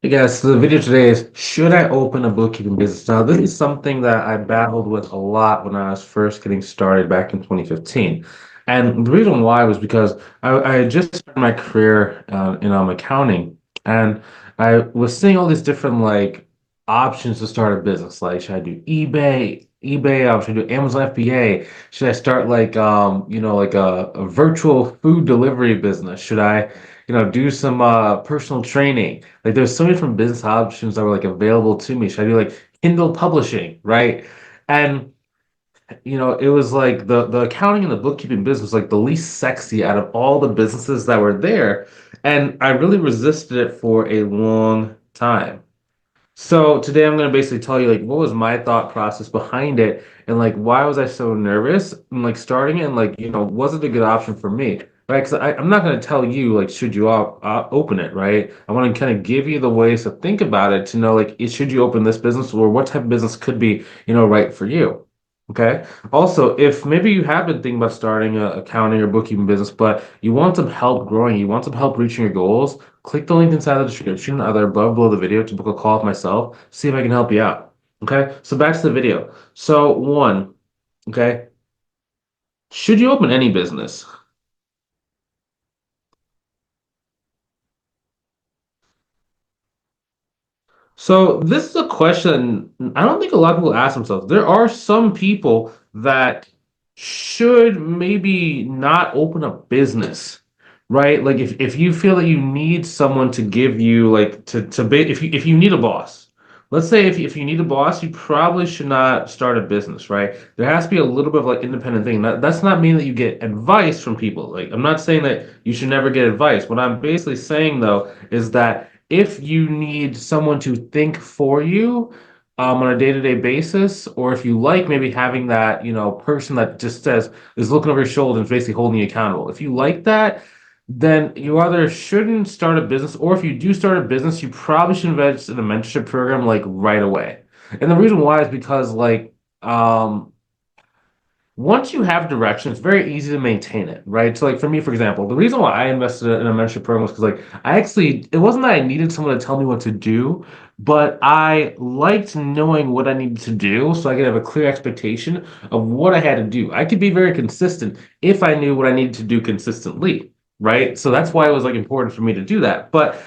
Hey guys, so the video today is should I open a bookkeeping business? Now, this is something that I battled with a lot when I was first getting started back in 2015. And the reason why was because I had just started my career in accounting, and I was seeing all these different options to start a business. Like, should I do eBay, should I do Amazon FBA? Should I start like a virtual food delivery business? Should I, do some personal training? Like there's so many different business options that were like available to me. Should I do like Kindle publishing, right? And it was like the accounting and the bookkeeping business was like the least sexy out of all the businesses that were there. And I really resisted it for a long time. So today I'm going to basically tell you like what was my thought process behind it and like why was I so nervous and like starting it and like was it a good option for me? Right? Because I'm not going to tell you like should you open it, right? I want to kind of give you the ways to think about it to know like should you open this business or what type of business could be right for you. Okay. Also, if maybe you have been thinking about starting a accounting or bookkeeping business, but you want some help growing, you want some help reaching your goals, click the link inside the description, either above or below the video to book a call with myself, see if I can help you out. Okay, so back to the video. So one, okay, should you open any business? So this is a question I don't think a lot of people ask themselves. There are some people that should maybe not open a business, right? Like if you feel that you need someone to give you like to be if you need a boss. Let's say if you need a boss, you probably should not start a business, right? There has to be a little bit of like independent thing. That's not mean that you get advice from people. Like I'm not saying that you should never get advice. What I'm basically saying though is that if you need someone to think for you on a day-to-day basis, or if you like maybe having that, person that just says is looking over your shoulder and is basically holding you accountable. If you like that, then you either shouldn't start a business, or if you do start a business, you probably should invest in a mentorship program like right away. And the reason why is because once you have direction, it's very easy to maintain it, right? So, like for me, for example, the reason why I invested in a mentorship program was because, like, it wasn't that I needed someone to tell me what to do, but I liked knowing what I needed to do so I could have a clear expectation of what I had to do. I could be very consistent if I knew what I needed to do consistently, right? So that's why it was like important for me to do that. But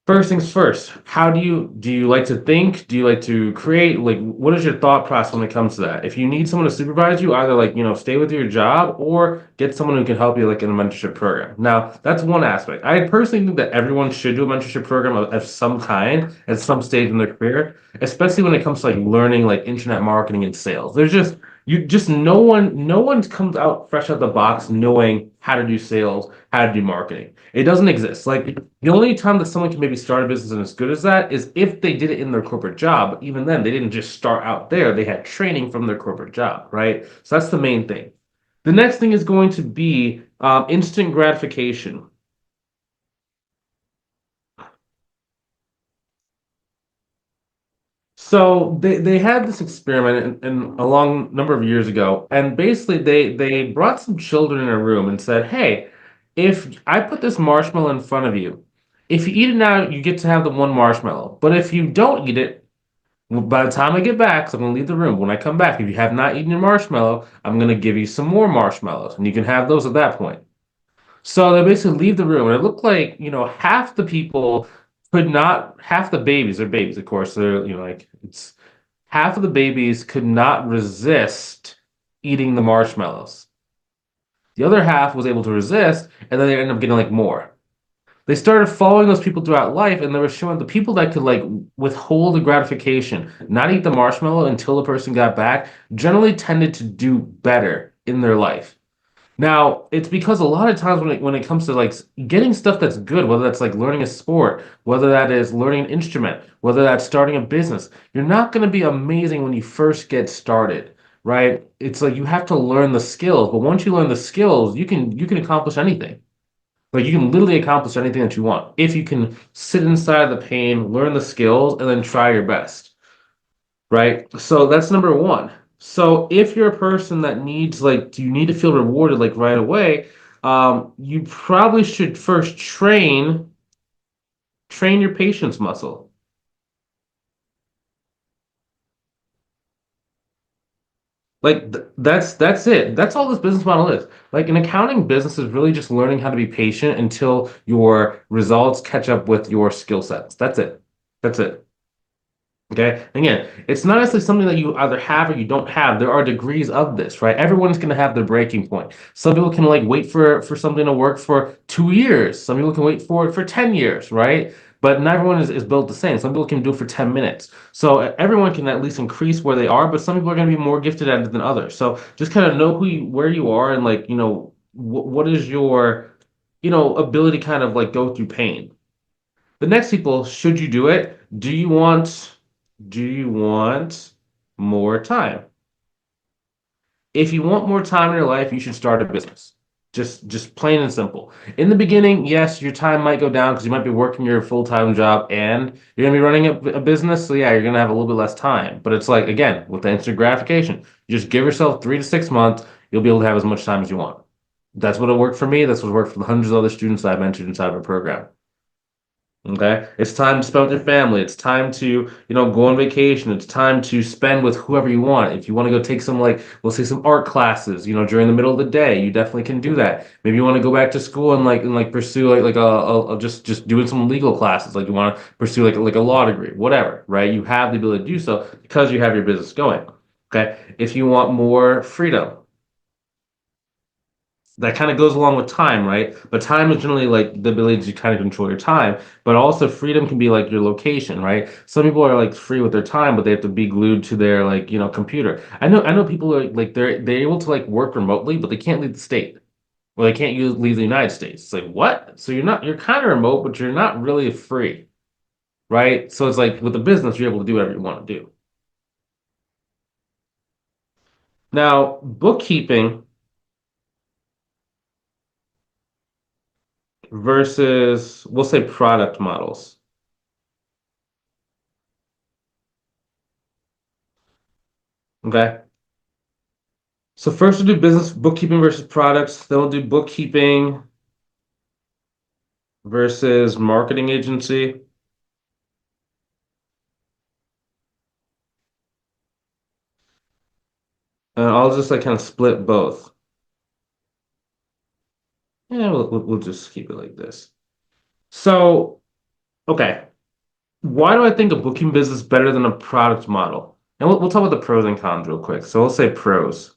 first things first, how do you like to think? Do you like to create? Like, what is your thought process when it comes to that? If you need someone to supervise you, either like, stay with your job or get someone who can help you like in a mentorship program. Now, that's one aspect. I personally think that everyone should do a mentorship program of some kind at some stage in their career, especially when it comes to like learning like internet marketing and sales. There's just you just no one comes out fresh out the box knowing how to do sales, how to do marketing. It doesn't exist. Like the only time that someone can maybe start a business and as good as that is if they did it in their corporate job. But even then, they didn't just start out there. They had training from their corporate job, right? So that's the main thing. The next thing is going to be instant gratification. So they had this experiment in a long number of years ago, and basically they brought some children in a room and said, "Hey, if I put this marshmallow in front of you, if you eat it now, you get to have the one marshmallow. But if you don't eat it, by the time I get back, so I'm gonna leave the room. When I come back, if you have not eaten your marshmallow, I'm gonna give you some more marshmallows, and you can have those at that point." So they basically leave the room, and it looked like, half the people could not, half the babies, they're babies, of course, they're, like, it's half of the babies could not resist eating the marshmallows. The other half was able to resist, and then they ended up getting like more. They started following those people throughout life, and they were showing the people that could like withhold the gratification, not eat the marshmallow until the person got back, generally tended to do better in their life. Now, it's because a lot of times when it comes to like getting stuff that's good, whether that's like learning a sport, whether that is learning an instrument, whether that's starting a business, you're not going to be amazing when you first get started, right? It's like you have to learn the skills, but once you learn the skills, you can accomplish anything. Like you can literally accomplish anything that you want if you can sit inside the pain, learn the skills, and then try your best, right? So that's number one. So if you're a person that needs like, do you need to feel rewarded like right away? You probably should first Train your patience muscle. Like that's it. That's all this business model is. Like an accounting business is really just learning how to be patient until your results catch up with your skill sets. That's it. That's it. Okay. Again, it's not necessarily something that you either have or you don't have. There are degrees of this, right? Everyone's going to have their breaking point. Some people can like wait for something to work for 2 years. Some people can wait for it for 10 years, right? But not everyone is built the same. Some people can do it for 10 minutes. So everyone can at least increase where they are, but some people are going to be more gifted at it than others. So just kind of know where you are and like, what is your, ability to kind of like go through pain. The next people, should you do it? Do you want more time? If you want more time in your life, you should start a business. Just plain and simple. In the beginning, yes, your time might go down because you might be working your full-time job and you're gonna be running a business. So yeah, you're gonna have a little bit less time. But it's like again, with the instant gratification, you just give yourself 3 to 6 months, you'll be able to have as much time as you want. That's what it worked for me. That's what worked for the hundreds of other students I've mentored inside of a program. Okay. It's time to spend with your family. It's time to, go on vacation. It's time to spend with whoever you want. If you want to go take some, like, we'll say some art classes, during the middle of the day, you definitely can do that. Maybe you want to go back to school and pursue just doing some legal classes. Like you want to pursue like a law degree, whatever, right? You have the ability to do so because you have your business going. Okay. If you want more freedom, that kind of goes along with time, right? But time is generally like the ability to kind of control your time, but also freedom can be like your location, right? Some people are like free with their time, but they have to be glued to their like, computer. I know people are like they're able to like work remotely, but they can't leave the state. Well, they can't leave the United States. It's like, what? So you're kind of remote, but you're not really free, right? So it's like with the business, you're able to do whatever you want to do. Now, bookkeeping versus we'll say product models. Okay. So first we'll do business bookkeeping versus products. Then we'll do bookkeeping versus marketing agency. And I'll just like kind of split both. Yeah, we'll just keep it like this. So, okay. Why do I think a booking business is better than a product model? And we'll talk about the pros and cons real quick. So we'll say pros.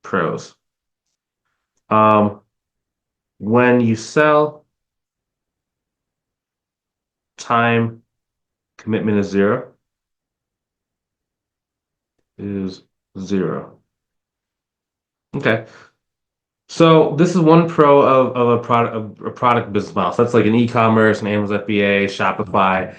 Pros. Um, when you sell, time commitment is zero. Is zero. Okay. So this is one pro of a product business model. So that's like an e-commerce, an Amazon FBA, Shopify,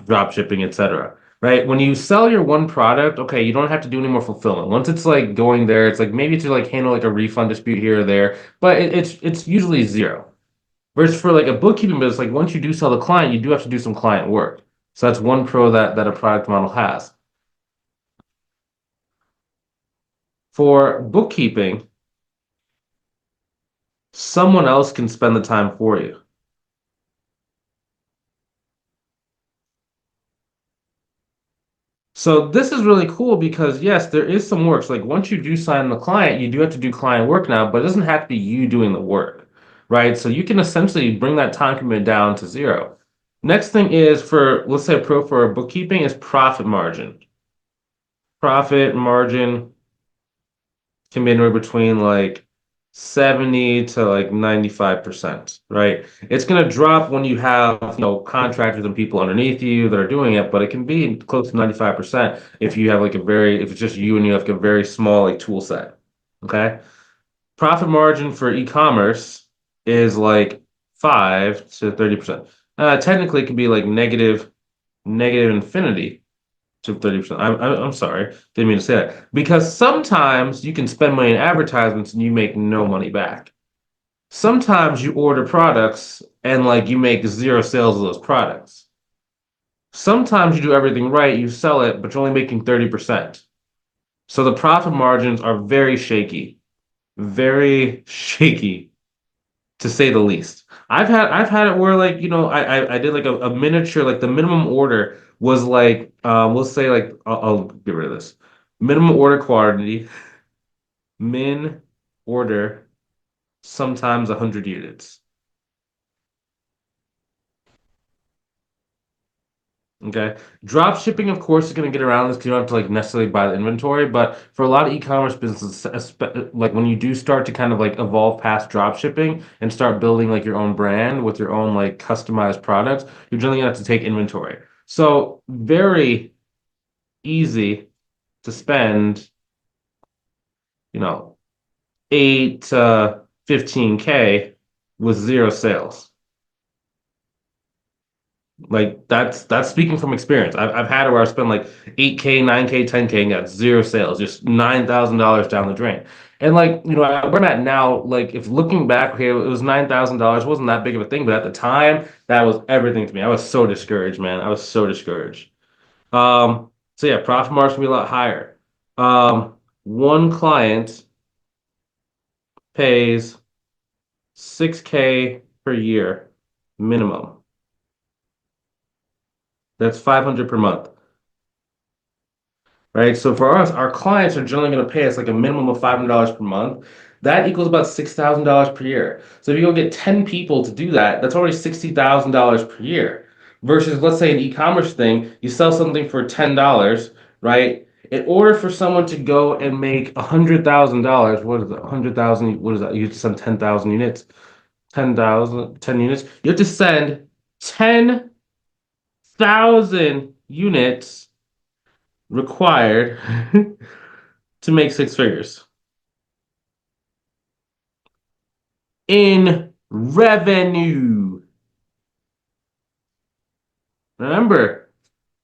drop shipping, etc. Right? When you sell your one product, okay, you don't have to do any more fulfillment. Once it's like going there, it's like maybe to like handle like a refund dispute here or there, but it's usually zero. Whereas for like a bookkeeping business, like once you do sell the client, you do have to do some client work. So that's one pro that a product model has. For bookkeeping, someone else can spend the time for you. So this is really cool because yes, there is some work. So like once you do sign the client, you do have to do client work now, but it doesn't have to be you doing the work, right? So you can essentially bring that time commitment down to zero. Next thing is for, let's say a pro for bookkeeping is profit margin. Profit margin can be anywhere between like 70 to like 95%, right? It's going to drop when you have, contractors and people underneath you that are doing it, but it can be close to 95% if you have like if it's just you and you have like a very small like tool set. Okay. Profit margin for e-commerce is like 5 to 30%. Technically it could be like negative infinity to 30%. I'm sorry. Didn't mean to say that. Because sometimes you can spend money in advertisements and you make no money back. Sometimes you order products and like you make zero sales of those products. Sometimes you do everything right, you sell it, but you're only making 30%. So the profit margins are very shaky. Very shaky. to say the least. I've had it where like I did like a miniature like the minimum order was like we'll say like I'll get rid of this minimum order quantity min order sometimes 100 units. Okay. Drop shipping, of course, is going to get around this because you don't have to like necessarily buy the inventory. But for a lot of e-commerce businesses, like when you do start to kind of like evolve past drop shipping and start building like your own brand with your own like customized products, you're generally going to have to take inventory. So very easy to spend, you know, 8 to 15K with zero sales. Like that's speaking from experience. I've had it where I spent like 8K, 9K, 10K and got zero sales, just $9,000 down the drain. And like, where I'm at now, like if looking back, okay, it was $9,000, wasn't that big of a thing, but at the time, that was everything to me. I was so discouraged, man. I was so discouraged. So yeah, profit margin will be a lot higher. One client pays 6K per year minimum. That's 500 per month. Right? So for us, our clients are generally going to pay us like a minimum of $500 per month. That equals about $6,000 per year. So if you go get 10 people to do that, that's already $60,000 per year. Versus, let's say, an e-commerce thing, you sell something for $10, right? In order for someone to go and make $100,000, what is it? 100,000, what is that? You have to send 10,000 units, 10,000, 10 units. You have to send 10,000 units required to make six figures in revenue. Remember,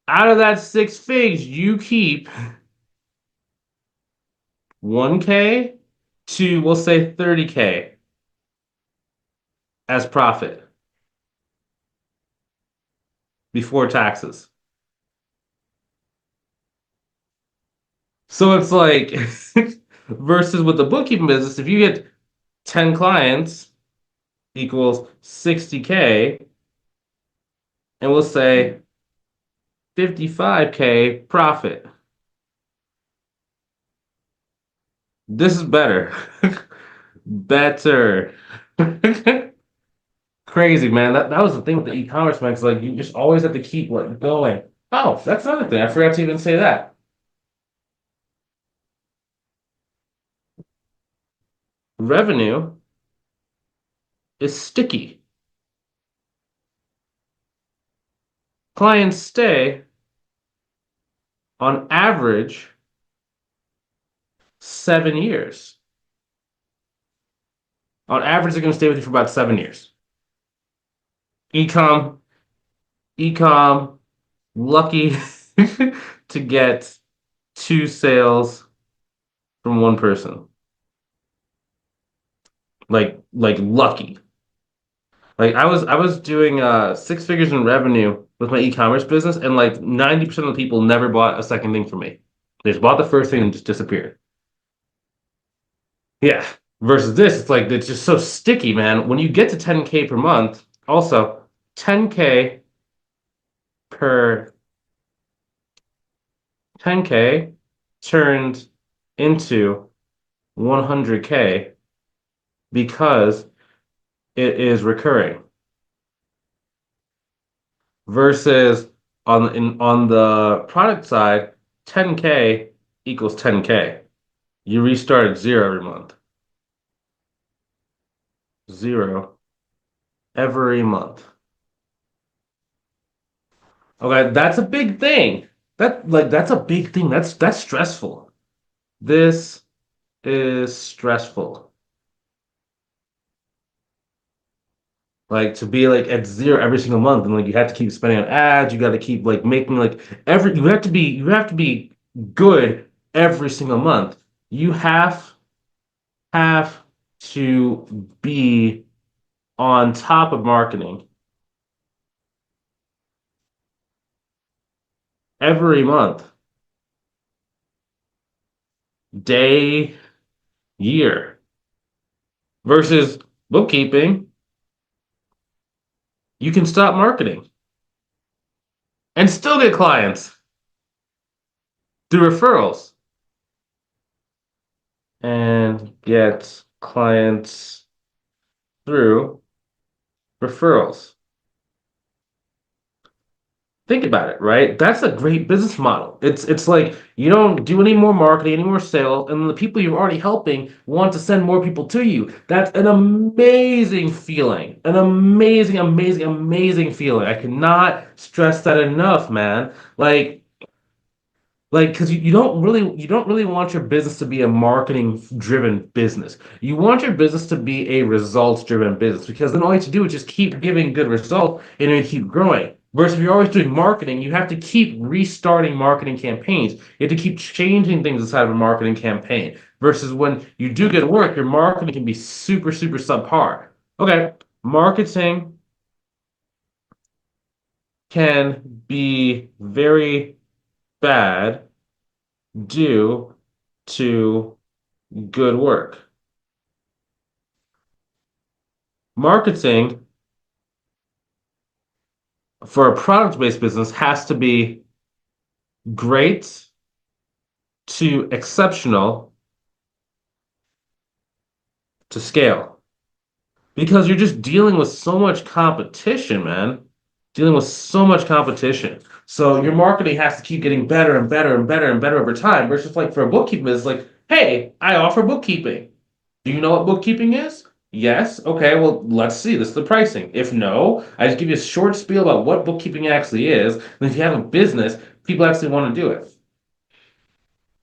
out of that six figs, you keep 1K to, we'll say, 30K as profit before taxes. So it's like, versus with the bookkeeping business, if you get 10 clients equals 60K, and we'll say 55K profit. This is better. Better. Crazy, man. That was the thing with the e-commerce, man. Because like you just always have to keep like going. Oh, that's another thing. I forgot to even say that. Revenue is sticky. Clients stay on average 7 years. On average, they're going to stay with you for about 7 years. Ecom, ecom, lucky to get two sales from one person. Like lucky. Like I was doing six figures in revenue with my e-commerce business, and like 90% of the people never bought a second thing from me. They just bought the first thing and just disappeared. Yeah. Versus this, it's like it's just so sticky, man. When you get to 10K per month, also 10K per 10K turned into 100K because it is recurring. Versus on the product side, 10K equals 10K. You restart at zero every month. Zero every month. Okay, that's a big thing. That's a big thing. That's stressful. This is stressful. Like to be like at zero every single month, and like you have to keep spending on ads. You got to keep like making like every. You have to be good every single month. You have to be on top of marketing every month, day, year, versus bookkeeping. You can stop marketing and still get clients through referrals and get clients through referrals. Think about it, right? That's a great business model. It's like you don't do any more marketing, any more sales, and the people you're already helping want to send more people to you. That's an amazing feeling. An amazing, amazing, amazing feeling. I cannot stress that enough, man. Because you don't really want your business to be a marketing driven business. You want your business to be a results driven business because then all you have to do is just keep giving good results and then keep growing. Versus if you're always doing marketing, you have to keep restarting marketing campaigns. You have to keep changing things inside of a marketing campaign. Versus when you do good work, your marketing can be super, super subpar. Okay, marketing can be very bad due to good work. Marketing for a product-based business has to be great to exceptional to scale because you're just dealing with so much competition, man. Dealing with so much competition. So your marketing has to keep getting better and better and better and better over time versus like for a bookkeeping, it's like, hey, I offer bookkeeping. Do you know what bookkeeping is? Yes. Okay, well, let's see. This is the pricing. If no, I just give you a short spiel about what bookkeeping actually is. And if you have a business, people actually want to do it.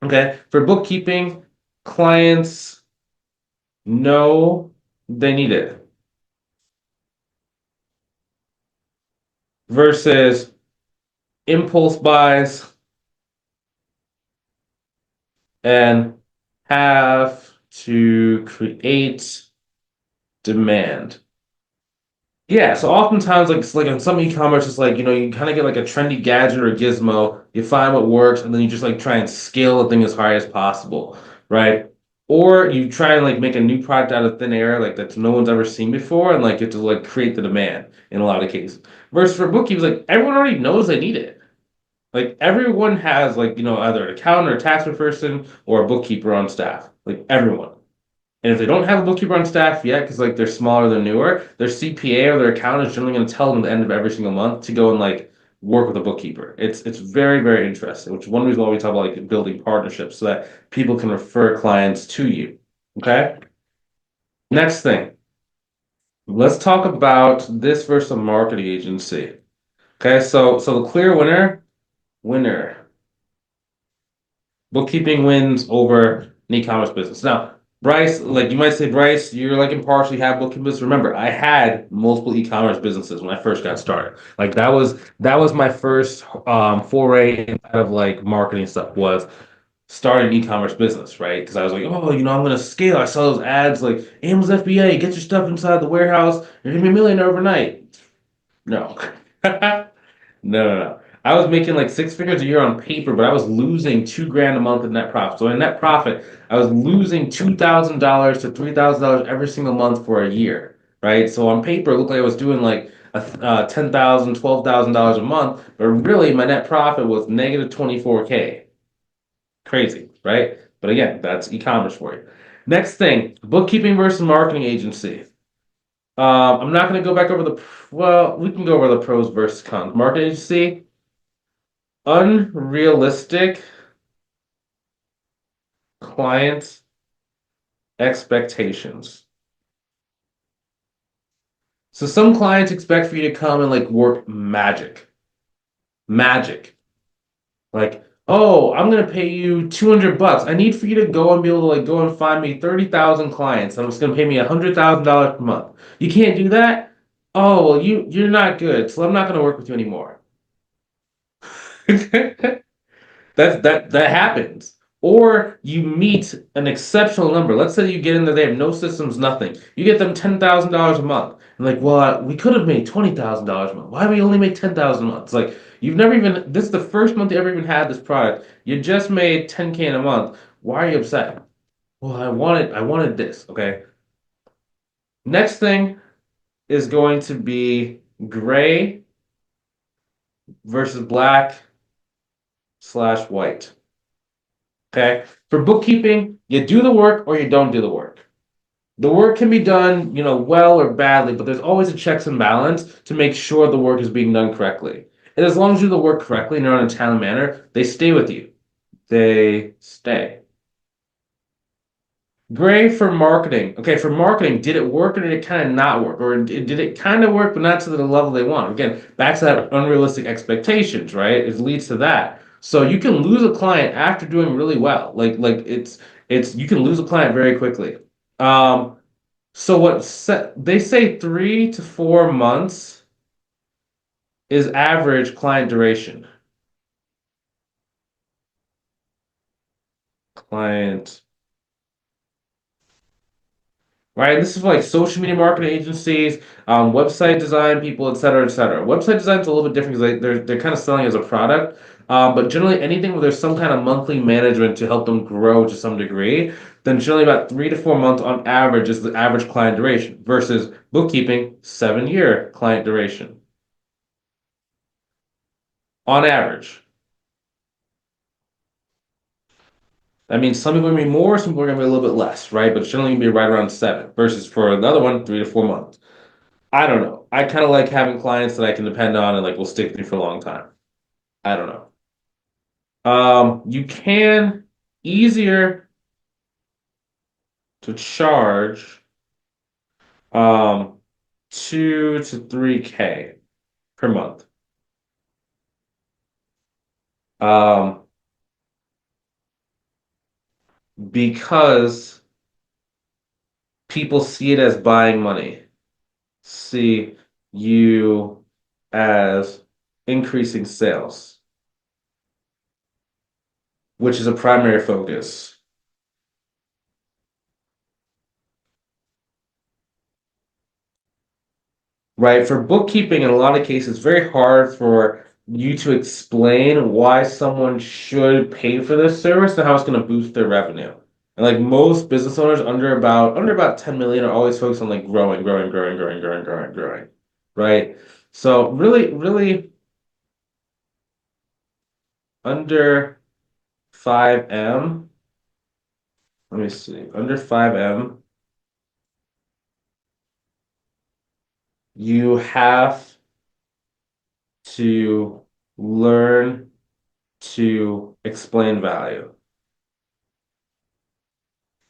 Okay. For bookkeeping, clients know they need it versus impulse buys and have to create demand. Yeah, so oftentimes, like it's like on some e-commerce, it's like you kind of get like a trendy gadget or a gizmo. You find what works, and then you just like try and scale the thing as high as possible, right? Or you try and like make a new product out of thin air, like that no one's ever seen before, and like you have to like create the demand in a lot of cases. Versus for bookkeepers, like everyone already knows they need it. Like everyone has like either an accountant or a tax person or a bookkeeper on staff. Like everyone. And if they don't have a bookkeeper on staff yet, because like they're smaller, they're newer, their CPA or their accountant is generally going to tell them at the end of every single month to go and like work with a bookkeeper. It's very, very interesting, which is one reason why we talk about like building partnerships so that people can refer clients to you. Okay. Next thing, let's talk about this versus a marketing agency. Okay, so the clear winner. Bookkeeping wins over an e-commerce business. Now, Bryce, like you might say, Bryce, you're like impartial, you have bookkeeping business. Remember, I had multiple e-commerce businesses when I first got started. Like that was my first foray into of like marketing stuff was starting an e-commerce business, right? Because I was like, oh, I'm gonna scale. I saw those ads like Amazon FBA, get your stuff inside the warehouse, you're gonna be a millionaire overnight. No. No. I was making like six figures a year on paper, but I was losing 2 grand a month in net profit. So in net profit, I was losing $2,000 to $3,000 every single month for a year, right? So on paper, it looked like I was doing like $10,000, $12,000 a month, but really my net profit was negative 24K. Crazy, right? But again, that's e-commerce for you. Next thing, bookkeeping versus marketing agency. I'm not going to go back over well, we can go over the pros versus cons. Marketing agency, unrealistic client expectations. So some clients expect for you to come and like work magic. Magic. Like, oh, I'm gonna pay you 200 bucks. I need for you to go and be able to like go and find me 30,000 clients. I'm just gonna pay me $100,000 per month. You can't do that? Oh, well, you're not good, so I'm not gonna work with you anymore. That happens. Or you meet an exceptional number. Let's say you get in there, they have no systems, nothing. You get them $10,000 a month. And like, well, we could have made $20,000 a month. Why we only make 10,000 a month? It's like you've never even. This is the first month you ever even had this product. You just made 10K in a month. Why are you upset? Well, I wanted this. Okay. Next thing is going to be. gray versus black slash white. Okay. For bookkeeping, you do the work or you don't do the work. The work can be done, well or badly, but there's always a checks and balance to make sure the work is being done correctly. And as long as you do the work correctly and you're in a timely manner, they stay with you. They stay. Gray for marketing. Okay, for marketing, did it work or did it kind of not work? Or did it kind of work but not to the level they want? Again, back to that unrealistic expectations, right? It leads to that. So you can lose a client after doing really well. Like you can lose a client very quickly. Um, so they say 3 to 4 months is average client duration. Client right? This is for like social media marketing agencies, website design people, et cetera, et cetera. Website design is a little bit different because they're kind of selling as a product. But generally, anything where there's some kind of monthly management to help them grow to some degree, then generally about 3 to 4 months on average is the average client duration versus bookkeeping, 7 year client duration on average. That means some people are going to be more, some people are going to be a little bit less, right? But it's generally going to be right around seven versus for another one, 3 to 4 months. I don't know. I kind of like having clients that I can depend on and like will stick with me for a long time. I don't know. You can easier to charge um 2 to 3K per month. Um, because people see it as buying money, see you as increasing sales, which is a primary focus. Right? For bookkeeping, in a lot of cases, it's very hard for you to explain why someone should pay for this service and how it's going to boost their revenue. And like most business owners under about 10 million are always focused on like growing, growing, growing, growing, growing, growing, growing. Right? So really, really under 5M, let me see, under 5M, you have to learn to explain value.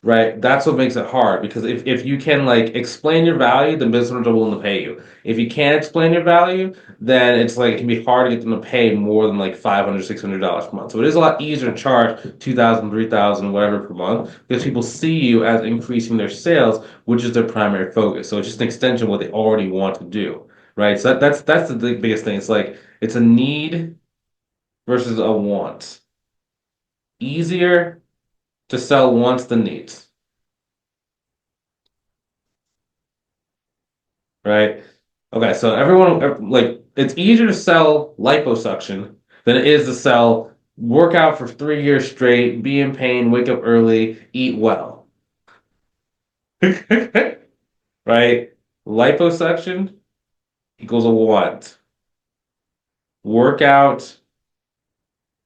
Right. That's what makes it hard because if you can like explain your value, then business owners are willing to pay you. If you can't explain your value, then it's like it can be hard to get them to pay more than like $500, $600 per month. So it is a lot easier to charge 2,000, 3,000, whatever per month because people see you as increasing their sales, which is their primary focus. So it's just an extension of what they already want to do. Right. So that's the biggest thing. It's like it's a need versus a want. Easier to sell wants than needs. Right? Okay, so everyone like it's easier to sell liposuction than it is to sell work out for 3 years straight, be in pain, wake up early, eat well. Right? Liposuction equals a want. Workout,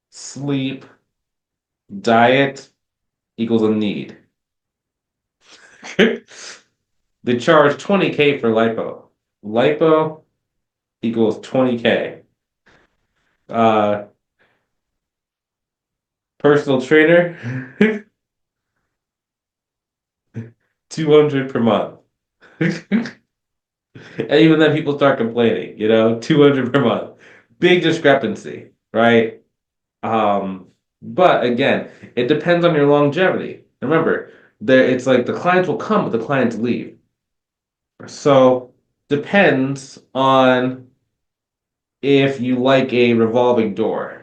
sleep, diet equals a need. They charge 20K for lipo. Lipo equals 20K. Uh, personal trainer, 200 per month. And even then people start complaining, 200 per month. Big discrepancy, right? But again, it depends on your longevity. Remember, it's like the clients will come, but the clients leave. So depends on if you like a revolving door.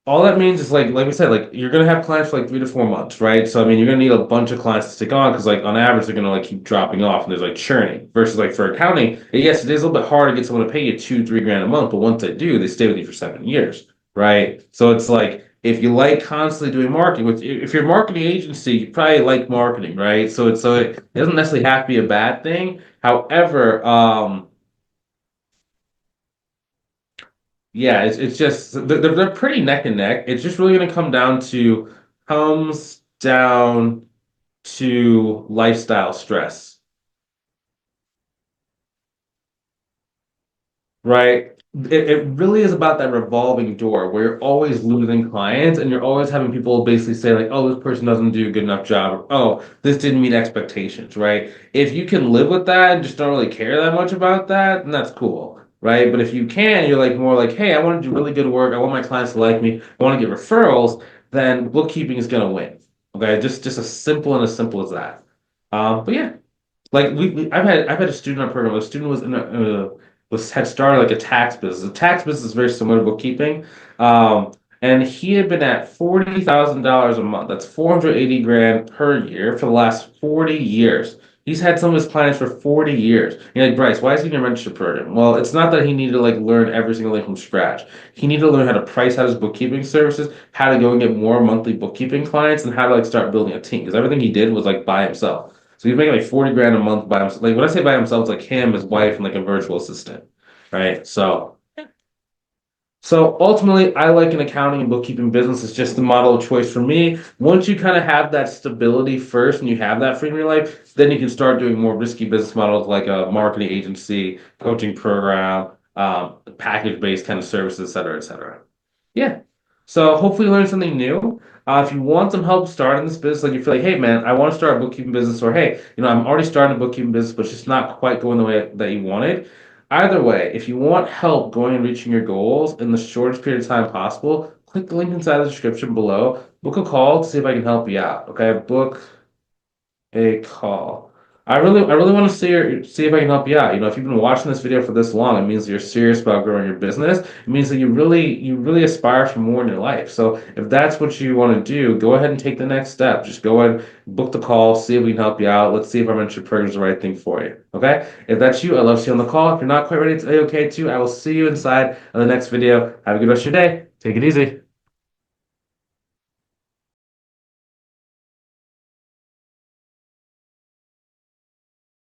All that means is like we said, like you're gonna have clients for like 3 to 4 months, right? So I mean, you're gonna need a bunch of clients to stick on because like on average they're gonna like keep dropping off and there's like churning. Versus like for accounting, yes, it is a little bit hard to get someone to pay you 2, 3 grand a month, but once they do, they stay with you for 7 years, right? So it's like If you like constantly doing marketing, which if you're a marketing agency, you probably like marketing, right? So it doesn't necessarily have to be a bad thing. However, yeah, it's just they're pretty neck and neck. It's just really going to comes down to lifestyle stress. Right? It really is about that revolving door where you're always losing clients and you're always having people basically say, like, oh, this person doesn't do a good enough job. Or, oh, this didn't meet expectations, right? If you can live with that and just don't really care that much about that, then that's cool, right? But if you can, you're like more like, hey, I want to do really good work. I want my clients to like me. I want to get referrals, then bookkeeping is going to win. Okay. Just as simple and as simple as that. But yeah. Like I've had a student on our program. A student was in was had started like a tax business. A tax business is very similar to bookkeeping, and he had been at $40,000 a month. That's 480 grand per year for the last 40 years. He's had some of his clients for 40 years. You're like, Bryce, why is he in a registered program? Well, it's not that he needed to like learn every single thing from scratch. He needed to learn how to price out his bookkeeping services, how to go and get more monthly bookkeeping clients, and how to like start building a team. Because everything he did was like by himself. So he's making like 40 grand a month by himself. Like when I say by himself, it's like him, his wife, and like a virtual assistant. Right. So ultimately, I like an accounting and bookkeeping business. It's just the model of choice for me. Once you kind of have that stability first and you have that freedom in your life, then you can start doing more risky business models like a marketing agency, coaching program, package-based kind of services, et cetera, et cetera. Yeah. So hopefully you learned something new. If you want some help starting this business, like you feel like, hey man, I want to start a bookkeeping business, or hey, I'm already starting a bookkeeping business, but it's just not quite going the way that you wanted. Either way, if you want help going and reaching your goals in the shortest period of time possible, click the link inside the description below. Book a call to see if I can help you out. Okay, book a call. I really want to see if I can help you out. If you've been watching this video for this long, it means that you're serious about growing your business. It means that you really aspire for more in your life. So if that's what you want to do, go ahead and take the next step. Just go ahead, book the call, see if we can help you out. Let's see if our mentorship program is the right thing for you. Okay? If that's you, I love to see you on the call. If you're not quite ready, it's okay too. I will see you inside of the next video. Have a good rest of your day. Take it easy.